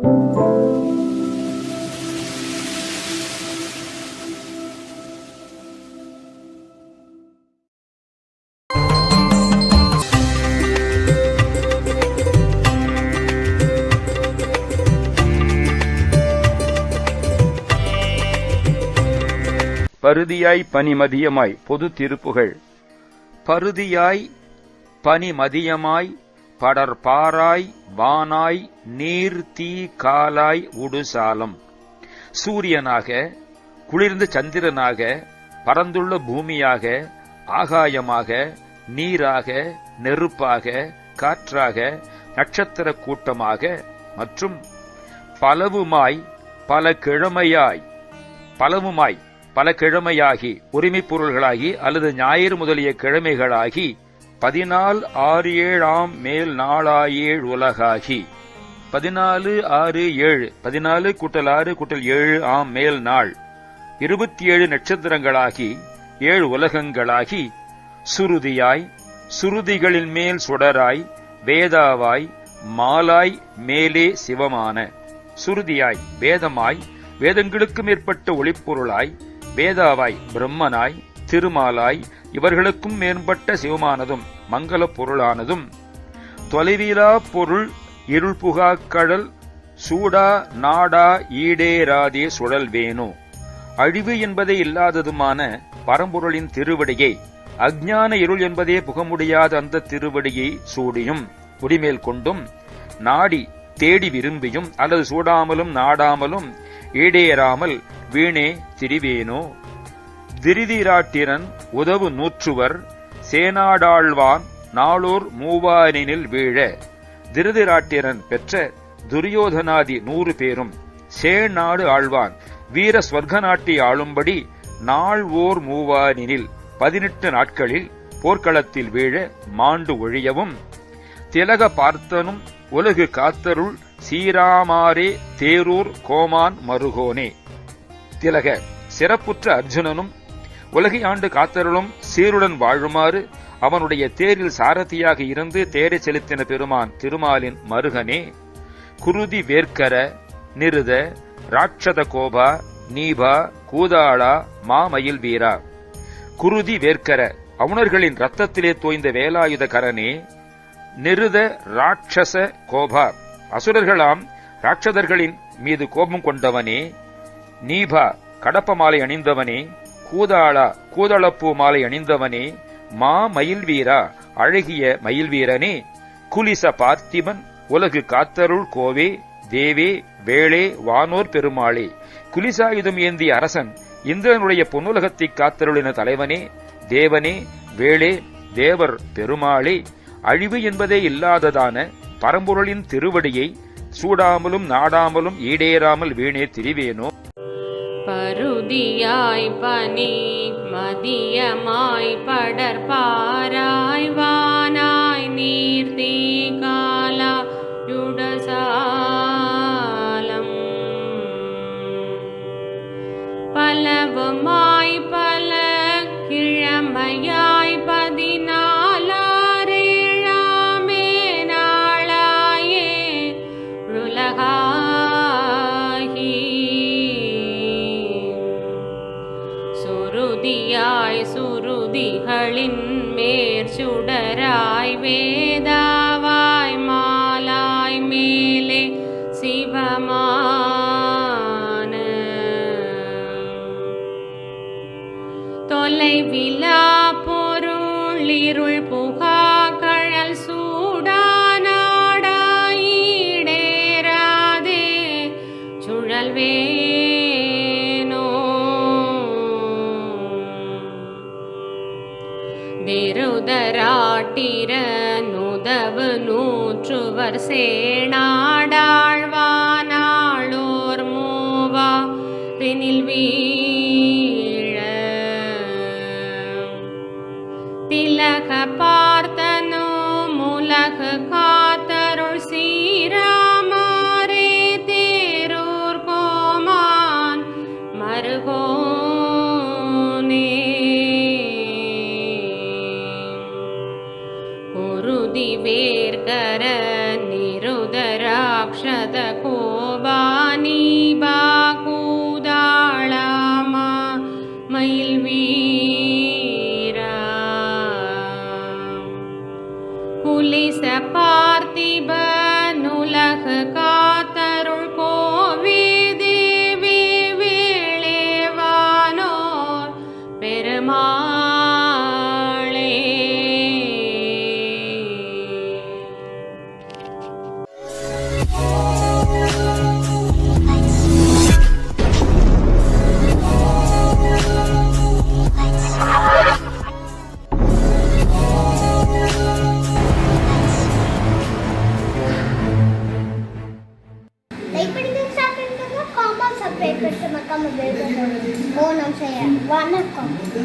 பருதியாய் பனிமதியமாய் பொது திருப்புகழ். பருதியாய் பனிமதியமாய் படர்பாராய் வானாய் நீர் தீ காலாய் உடுசாலம். சூரியனாக, குளிர்ந்த சந்திரனாக, பரந்துள்ள பூமியாக, ஆகாயமாக, நீராக, நெருப்பாக, காற்றாக, நட்சத்திர கூட்டமாக மற்றும் பலவுமாய் பல கிழமையாகி உரிமைப் பொருள்களாகி அல்லது ஞாயிறு முதலிய கிழமைகளாகி 14 மேல் நாளாயேழ் உலகாகி 14 6 மேல் நாள் 27 நட்சத்திரங்களாகி 7 உலகங்களாகி சுருதியாய் சுருதிகளின் மேல் சுடராய் வேதாவாய் மாலாய் மேலே சிவமான. சுருதியாய் வேதமாய் வேதங்களுக்கு மேற்பட்ட ஒளிப்பொருளாய் வேதாவாய் பிரம்மனாய் திருமாலாய் இவர்களுக்கும் மேம்பட்ட சிவமானதும் மங்கள பொருளானதும் தொலைவிலா பொருள் இருள் புகாக்கடல் சூடா நாடா ஈடேராதே சுழல் வேணு. அழிவு என்பதே இல்லாததுமான பரம்பொருளின் திருவடியை அஞ்ஞான இருள் என்பதே புக முடியாத அந்த திருவடியை சூடியும் உரிமேல் கொண்டும் நாடி தேடி விரும்பியும் அல்லது சூடாமலும் நாடாமலும் ஈடேறாமல் வீணே திரிவேனோ. திருதிராட்டிரன் உதவு நூற்றுவர் சேனாடாழ்வான் நாளோர் மூவானினில் வீழ. திருதிராட்டிரன் பெற்ற துரியோதனாதி 100 பேரும் சேநாடு ஆழ்வான் வீர ஸ்வர்க நாட்டை ஆளும்படி நாள் ஓர் மூவானினில் 18 நாட்களில் போர்க்களத்தில் வீழ மாண்டு ஒழியவும் திலக பார்த்தனும் உலகு காத்தருள் சீராமாரே தேரூர் கோமான் மருகோனே. திலக சிறப்புற்ற அர்ஜுனனும் உலகை ஆண்டு காத்தருளும் சீருடன் வாழுமாறு அவனுடைய தேரில் சாரதியாக இருந்து தேரை செலுத்தின பெருமான் திருமாலின் மருகனே. குருதி வேர்க்கர நிருத ராட்சத கோபா நீபா கூதாளா மாமயில் வீரா. குருதி வேர்க்கர அவுணர்களின் ரத்தத்திலே தோய்ந்த வேலாயுத கரனே. நிருத ராட்சச கோபா அசுரர்களாம் ராட்சதர்களின் மீது கோபம் கொண்டவனே. நீபா கடப்ப மாலை அணிந்தவனே. கூதாளா கூதளப்பூ மாலை அணிந்தவனே. மா மயில் வீரா அழகிய மயில் வீரனே. குலிச பார்த்திபன் உலகு காத்தருள் கோவே தேவே வேளே வானோர் பெருமாளே. குலிசாயுதம் ஏந்திய அரசன் இந்திரனுடைய பொன்னுலகத்தை காத்தருளின தலைவனே தேவனே வேளே தேவர் பெருமாளே. அழிவு என்பதே இல்லாததான பரம்பொருளின் திருவடியை சூடாமலும் நாடாமலும் ஈடேறாமல் வீணே திரிவேனோ. பருதியாய் பனி மதியமாய் படர்பாராய் வானாய் நீர்த்தீ காலா யுடசாலம். பலவுமாய் பல கிழமையாய் 14 நாளாயே உலகாகி சுருதியாய் சுருதிகளின் மேற்சுடராய் வேதாவாய் மாலாய் மேலே சிவமான. தொலைவிலா பொருள் இருள் புகா கழல் சூடா நாடாயிடேராதே சுழல் வேணோ. திருதராட்டிரன் உதவு நூற்றுவர் சேனாடாழ்வானாளோர் மூவா பினில் வீழ. திலக பார்த்தனோ முலகு காத்தருள் சீராமாரே தேரூர் கோமான் மருகோனே. குருதி வேர்க்கர நிருதராக்ஷத கோப மறக்காம பெல் பட்டன் ஓ நம் செய்ய வணக்கம்